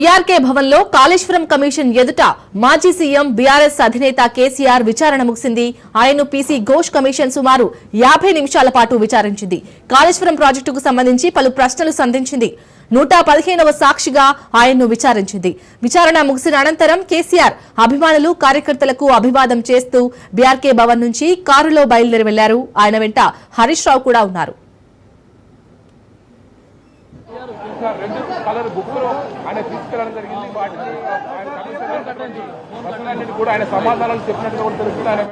TRK భవన్లో Kaleshwaram commission ఎదుట మాజీ సీఎం బీఆర్ఎస్ అధినేత కేసీఆర్ విచారణ ముగిసింది. ఆయన్ను పీసీ ఘోష్ కమిషన్ సుమారు 50 నిమిషాల పాటు విచారించింది. కాళేశ్వరం ప్రాజెక్టుకు సంబంధించి పలు ప్రశ్నలు సంధించింది. 115వ సాక్షిగా ఆయన్ను విచారించింది. విచారణ ముగిసిన అనంతరం కేసీఆర్ అభిమానులు కార్యకర్తలకు అభివాదం చేస్తూ బీఆర్కే భవన్ నుంచి కారులో బయలుదేరి వెళ్లారు. ఆయన వెంట హరీష్ రావు కూడా ఉన్నారు. కలర్ బుక్లో ఆయన తీసుకెళ్ళడం జరిగింది. వాటిని కూడా ఆయన సమాధానాలు చెప్పినట్టుగా కూడా తెలుస్తుంది. ఆయన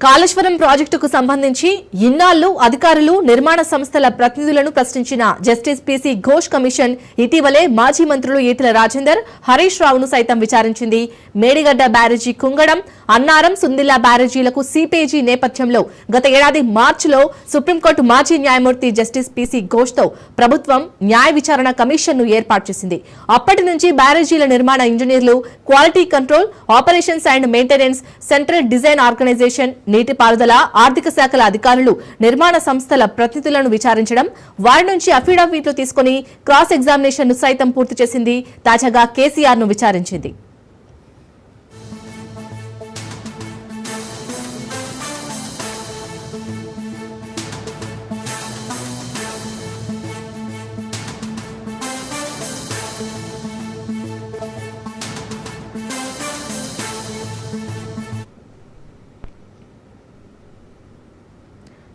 కాళేశ్వరం ప్రాజెక్టుకు సంబంధించి ఇన్నాళ్లు అధికారులు నిర్మాణ సంస్థల ప్రతినిధులను ప్రశ్నించిన జస్టిస్ పీసీ ఘోష్ కమిషన్ ఇటీవలే మాజీ మంత్రులు ఈటెల రాజేందర్, హరీష్ రావును సైతం విచారించింది. మేడిగడ్డ బ్యారేజీ కుంగడం, అన్నారం, సుందిల్లా బ్యారేజీలకు సీపేజీ నేపథ్యంలో గత ఏడాది మార్చిలో సుప్రీంకోర్టు మాజీ న్యాయమూర్తి జస్టిస్ పీసీ ఘోష్తో ప్రభుత్వం న్యాయ విచారణ కమిషన్ ను ఏర్పాటు చేసింది. అప్పటి నుంచి బ్యారేజీల నిర్మాణ ఇంజనీర్లు, quality control, operations and maintenance, central design organisation, నీటిపారుదల, ఆర్థిక శాఖల అధికారులు నిర్మాణ సంస్థల ప్రతినిధులను విచారించడం, వారి నుంచి అఫిడవిట్లు తీసుకుని క్రాస్ ఎగ్జామినేషన్ ను సైతం పూర్తి చేసింది. తాజాగా కేసీఆర్ ను విచారించింది.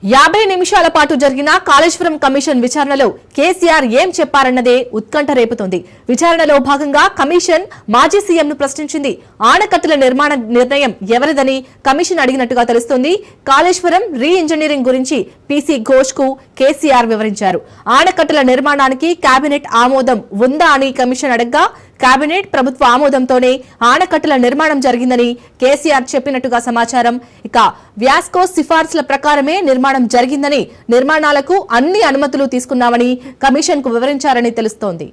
యాభై నిమిషాల పాటు జరిగిన కాళేశ్వరం కమిషన్ విచారణలో కేసీఆర్ ఏం చెప్పారన్నదే ఉత్కంఠ రేపుతోంది. విచారణలో భాగంగా కమిషన్ మాజీ సీఎంను ప్రశ్నించింది. ఆనకట్టల నిర్మాణ నిర్ణయం ఎవరిదని కమిషన్ అడిగినట్టుగా తెలుస్తోంది. కాళేశ్వరం రీ ఇంజనీరింగ్ గురించి పీసీ ఘోష్ కు కేసీఆర్ వివరించారు. ఆనకట్టల నిర్మాణానికి కేబినెట్ ఆమోదం ఉందా అని కమిషన్ అడగ్గా కేబినెట్ ప్రభుత్వ ఆమోదంతోనే ఆనకట్టల నిర్మాణం జరిగిందని కేసీఆర్ చెప్పినట్టుగా సమాచారం. ఇక వ్యాస్కో సిఫార్సుల ప్రకారమే నిర్మాణం జరిగిందని, నిర్మాణాలకు అన్ని అనుమతులు తీసుకున్నామని కమిషన్ కు వివరించారని తెలుస్తోంది.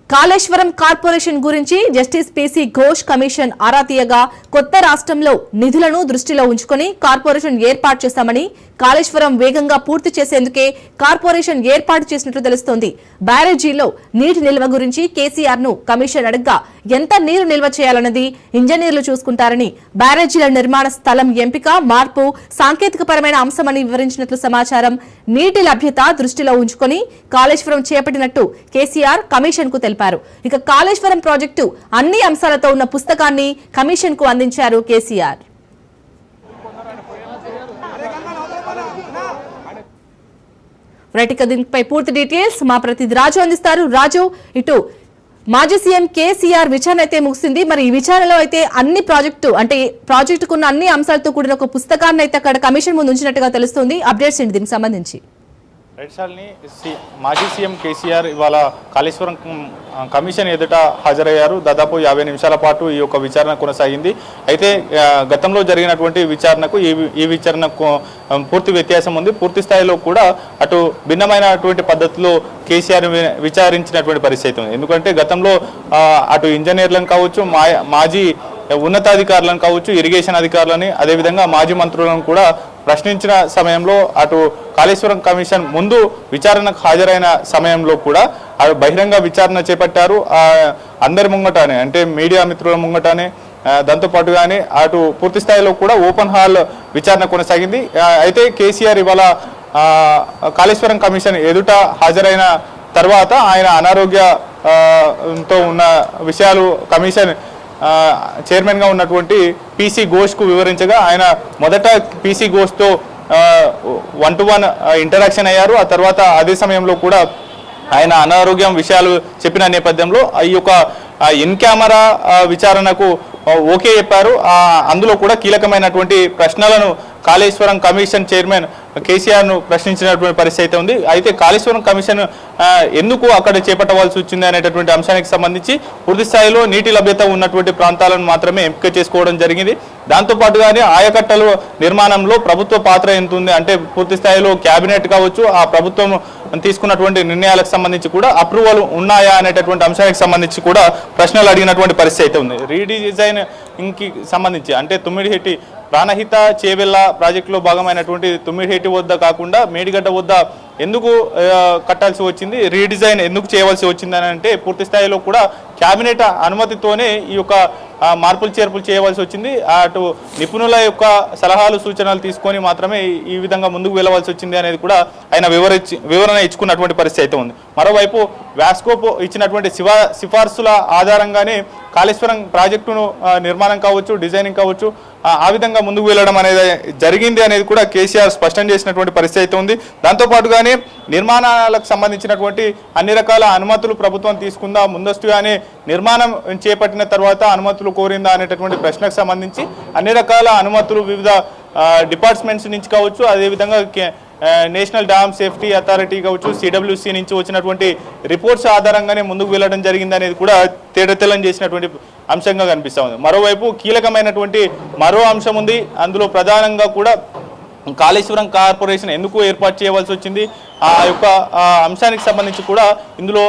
కాళేశ్వరం కార్పొరేషన్ గురించి జస్టిస్ పీసీ ఘోష్ కమిషన్ ఆరా తీయగా కొత్త రాష్ట్రంలో నిధులను దృష్టిలో ఉంచుకుని కార్పొరేషన్ ఏర్పాటు చేశామని, కాళేశ్వరం వేగంగా పూర్తి చేసేందుకే కార్పొరేషన్ ఏర్పాటు చేసినట్లు తెలుస్తోంది. బ్యారేజీలో నీటి నిల్వ గురించి కేసీఆర్ ను కమిషన్ అడగ్గా ఎంత నీరు నిల్వ చేయాలన్నది ఇంజనీర్లు చూసుకుంటారని, బ్యారేజీల నిర్మాణ స్థలం ఎంపిక, మార్పు సాంకేతికపరమైన అంశమని వివరించినట్లు సమాచారం. నీటి లభ్యత దృష్టిలో ఉంచుకుని కాళేశ్వరం చేపట్టినట్టు కేసీఆర్ కమిషన్ కు తెలిపారు. ఇక కాళేశ్వరం ప్రాజెక్టు అన్ని అంశాలతో ఉన్న పుస్తకాన్ని కమిషన్ కు అందించారు కేసీఆర్. దీనిపై పూర్తి డీటెయిల్స్ మా ప్రతినిధి రాజు అందిస్తారు. రాజు, ఇటు మాజీ సీఎం కేసీఆర్ విచారణ అయితే ముగిసింది. మరి ఈ విచారణలో అయితే అన్ని ప్రాజెక్టుకున్న అన్ని అంశాలతో కూడిన ఒక పుస్తకాన్ని అయితే అక్కడ కమిషన్ ముందు ఉంచినట్టుగా తెలుస్తుంది. అప్డేట్స్ ఏంటి దీనికి సంబంధించి? మాజీ సీఎం కేసీఆర్ ఇవాళ కాళేశ్వరం కమిషన్ ఎదుట హాజరయ్యారు. దాదాపు 50 నిమిషాల పాటు ఈ యొక్క విచారణ కొనసాగింది. అయితే గతంలో జరిగినటువంటి విచారణకు ఈ విచారణకు పూర్తి వ్యత్యాసం ఉంది. పూర్తి స్థాయిలో కూడా అటు భిన్నమైనటువంటి పద్ధతిలో కేసీఆర్ విచారించినటువంటి పరిస్థితి ఉంది. ఎందుకంటే గతంలో అటు ఇంజనీర్లను కావచ్చు, మాజీ ఉన్నతాధికారులను కావచ్చు, ఇరిగేషన్ అధికారులని, అదేవిధంగా మాజీ మంత్రులను కూడా ప్రశ్నించిన సమయంలో అటు కాళేశ్వరం కమిషన్ ముందు విచారణకు హాజరైన సమయంలో కూడా బహిరంగ విచారణ చేపట్టారు. అందరి ముంగటానే, అంటే మీడియా మిత్రుల ముంగటానే, దాంతోపాటుగానే అటు పూర్తి స్థాయిలో కూడా ఓపెన్ హాల్ విచారణ కొనసాగింది. అయితే కేసీఆర్ ఇవాళ కాళేశ్వరం కమిషన్ ఎదుట హాజరైన తర్వాత ఆయన అనారోగ్యంతో ఉన్న విషయాలు కమిషన్ చైర్మన్గా ఉన్నటువంటి పీసీ ఘోష్కు వివరించగా ఆయన మొదట పీసీ ఘోష్తో 1-to-1 ఇంటరాక్షన్ అయ్యారు. ఆ తర్వాత అదే సమయంలో కూడా ఆయన అనారోగ్యం విషయాలు చెప్పిన నేపథ్యంలో ఈ యొక్క ఇన్ కెమెరా విచారణకు ఓకే చెప్పారు. అందులో కూడా కీలకమైనటువంటి ప్రశ్నలను కాళేశ్వరం కమిషన్ చైర్మన్ కేసీఆర్ను ప్రశ్నించినటువంటి పరిస్థితి అయితే ఉంది. అయితే కాళేశ్వరం కమిషన్ ఎందుకు అక్కడ చేపట్టవలసి వచ్చింది అనేటటువంటి అంశానికి సంబంధించి పూర్తి స్థాయిలో నీటి లభ్యత ఉన్నటువంటి ప్రాంతాలను మాత్రమే ఎంపిక చేసుకోవడం జరిగింది. దాంతోపాటుగానే ఆయకట్టల నిర్మాణంలో ప్రభుత్వ పాత్ర ఎంత ఉంది అంటే పూర్తి స్థాయిలో క్యాబినెట్ కావచ్చు, ఆ ప్రభుత్వం తీసుకున్నటువంటి నిర్ణయాలకు సంబంధించి కూడా అప్రూవల్ ఉన్నాయా అనేటటువంటి అంశానికి సంబంధించి కూడా ప్రశ్నలు అడిగినటువంటి పరిస్థితి అయితే ఉంది. రీడిజైన్ ఇంకి సంబంధించి అంటే తుమ్మిడిహెట్టి ప్రాణహిత చేవెళ్ళ ప్రాజెక్టులో భాగమైనటువంటి తుమ్మిడిహెట్టి వద్ద కాకుండా మేడిగడ్డ వద్ద ఎందుకు కట్టాల్సి వచ్చింది, రీడిజైన్ ఎందుకు చేయవలసి వచ్చింది అని అంటే పూర్తి స్థాయిలో కూడా క్యాబినెట్ అనుమతితోనే ఈ యొక్క మార్పులు చేర్పులు చేయవలసి వచ్చింది. అటు నిపుణుల యొక్క సలహాలు సూచనలు తీసుకొని మాత్రమే ఈ విధంగా ముందుకు వెళ్ళవలసి వచ్చింది అనేది కూడా ఆయన వివరణ ఇచ్చుకున్నటువంటి పరిస్థితి అయితే ఉంది. మరోవైపు వ్యాస్కోప్ ఇచ్చినటువంటి సిఫార్సుల ఆధారంగానే కాళేశ్వరం ప్రాజెక్టును నిర్మాణం కావచ్చు, డిజైనింగ్ కావచ్చు, ఆ విధంగా ముందుకు వెళ్ళడం అనేది జరిగింది అనేది కూడా కేసీఆర్ స్పష్టం చేసినటువంటి పరిస్థితి అయితే ఉంది. దాంతోపాటుగానే నిర్మాణాలకు సంబంధించినటువంటి అన్ని రకాల అనుమతులు ప్రభుత్వం తీసుకుందా, ముందస్తుగానే నిర్మాణం చేపట్టిన తర్వాత అనుమతులు కోరిందా అనేటటువంటి ప్రశ్నకు సంబంధించి అన్ని రకాల అనుమతులు వివిధ డిపార్ట్మెంట్స్ నుంచి కావచ్చు, అదేవిధంగా నేషనల్ డ్యామ్ సేఫ్టీ అథారిటీ కావచ్చు, సిడబ్ల్యూసి నుంచి వచ్చినటువంటి రిపోర్ట్స్ ఆధారంగానే ముందుకు వెళ్ళడం జరిగింది అనేది కూడా తేటతెల్లం చేసినటువంటి అంశంగా కనిపిస్తూ ఉంది. మరోవైపు కీలకమైనటువంటి మరో అంశం ఉంది. అందులో ప్రధానంగా కూడా కాళేశ్వరం కార్పొరేషన్ ఎందుకు ఏర్పాటు చేయవలసి వచ్చింది, ఆ యొక్క అంశానికి సంబంధించి కూడా ఇందులో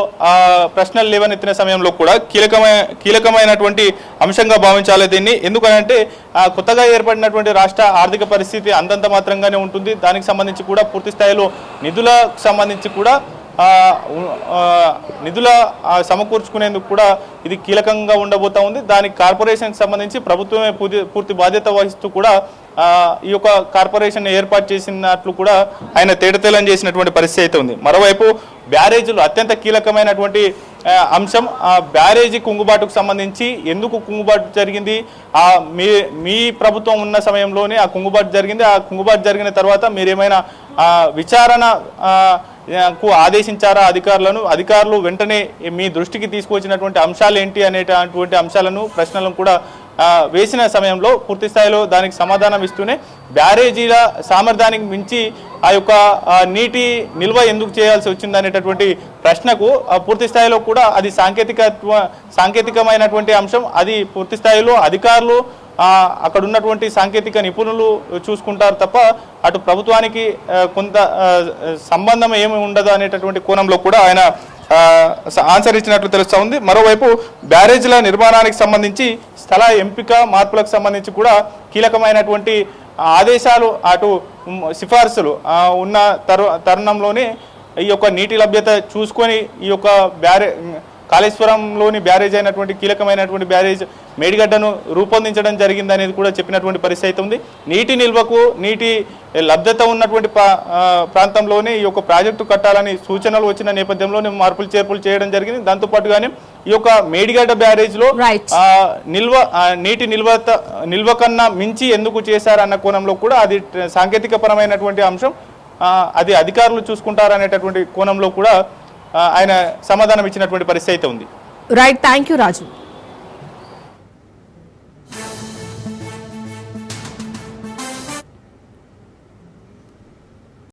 ప్రశ్నలు లేవనెత్తిన సమయంలో కూడా కీలకమైనటువంటి అంశంగా భావించాలి దీన్ని. ఎందుకనంటే కొత్తగా ఏర్పడినటువంటి రాష్ట్ర ఆర్థిక పరిస్థితి అంతంత మాత్రంగానే ఉంటుంది. దానికి సంబంధించి కూడా పూర్తి స్థాయిలో నిధులకు సంబంధించి కూడా నిధుల సమకూర్చుకునేందుకు కూడా ఇది కీలకంగా ఉండబోతా ఉంది. దానికి కార్పొరేషన్కి సంబంధించి ప్రభుత్వమే పూర్తి బాధ్యత వహిస్తూ కూడా ఈ యొక్క కార్పొరేషన్ ఏర్పాటు చేసినట్లు కూడా ఆయన తేటతెల్లం చేసినటువంటి పరిస్థితి అయితే ఉంది. మరోవైపు బ్యారేజీలు అత్యంత కీలకమైనటువంటి అంశం. ఆ బ్యారేజీ కుంగుబాటుకు సంబంధించి ఎందుకు కుంగుబాటు జరిగింది, మీ ప్రభుత్వం ఉన్న సమయంలోనే ఆ కుంగుబాటు జరిగింది. ఆ కుంగుబాటు జరిగిన తర్వాత మీరేమైనా విచారణ ఆదేశించారా అధికారులు వెంటనే మీ దృష్టికి తీసుకువచ్చినటువంటి అంశాలు ఏంటి అనేటటువంటి అంశాలను ప్రశ్నలను కూడా వేసిన సమయంలో పూర్తి స్థాయిలో దానికి సమాధానం ఇస్తూనే బ్యారేజీల సామర్థ్యానికి మించి ఆ యొక్క నీటి నిల్వ ఎందుకు చేయాల్సి వచ్చింది అనేటటువంటి ప్రశ్నకు పూర్తి స్థాయిలో కూడా అది సాంకేతికమైనటువంటి అంశం. అది పూర్తి స్థాయిలో అధికారులు అక్కడ ఉన్నటువంటి సాంకేతిక నిపుణులు చూసుకుంటారు తప్ప అటు ప్రభుత్వానికి కొంత సంబంధం ఏమి ఉండదు అనేటటువంటి కోణంలో కూడా ఆయన ఆన్సర్ ఇచ్చినట్లు తెలుస్తూ ఉంది. మరోవైపు బ్యారేజ్ల నిర్మాణానికి సంబంధించి స్థల ఎంపిక మార్పులకు సంబంధించి కూడా కీలకమైనటువంటి ఆదేశాలు అటు సిఫార్సులు ఉన్న తరుణంలోనే ఈ యొక్క నీటి లభ్యత చూసుకొని ఈ యొక్క కాళేశ్వరంలోని బ్యారేజ్ అయినటువంటి కీలకమైనటువంటి బ్యారేజ్ మేడిగడ్డను రూపొందించడం జరిగింది అనేది కూడా చెప్పినటువంటి పరిస్థితి ఉంది. నీటి నిల్వకు నీటి లభ్యత ఉన్నటువంటి ప్రాంతంలోనే ఈ యొక్క ప్రాజెక్టు కట్టాలని సూచనలు వచ్చిన నేపథ్యంలోనే మార్పులు చేర్పులు చేయడం జరిగింది. దాంతోపాటుగానే ఈ యొక్క మేడిగడ్డ బ్యారేజ్లో నీటి నిల్వ కన్నా మించి ఎందుకు చేశారన్న కోణంలో కూడా అది సాంకేతిక పరమైనటువంటి అంశం. అది అధికారులు చూసుకుంటారనేటటువంటి కోణంలో కూడా ఆయన సమాధానం ఇచ్చినటువంటి పరిస్థితి అయితే ఉంది. Right, thank you Raju.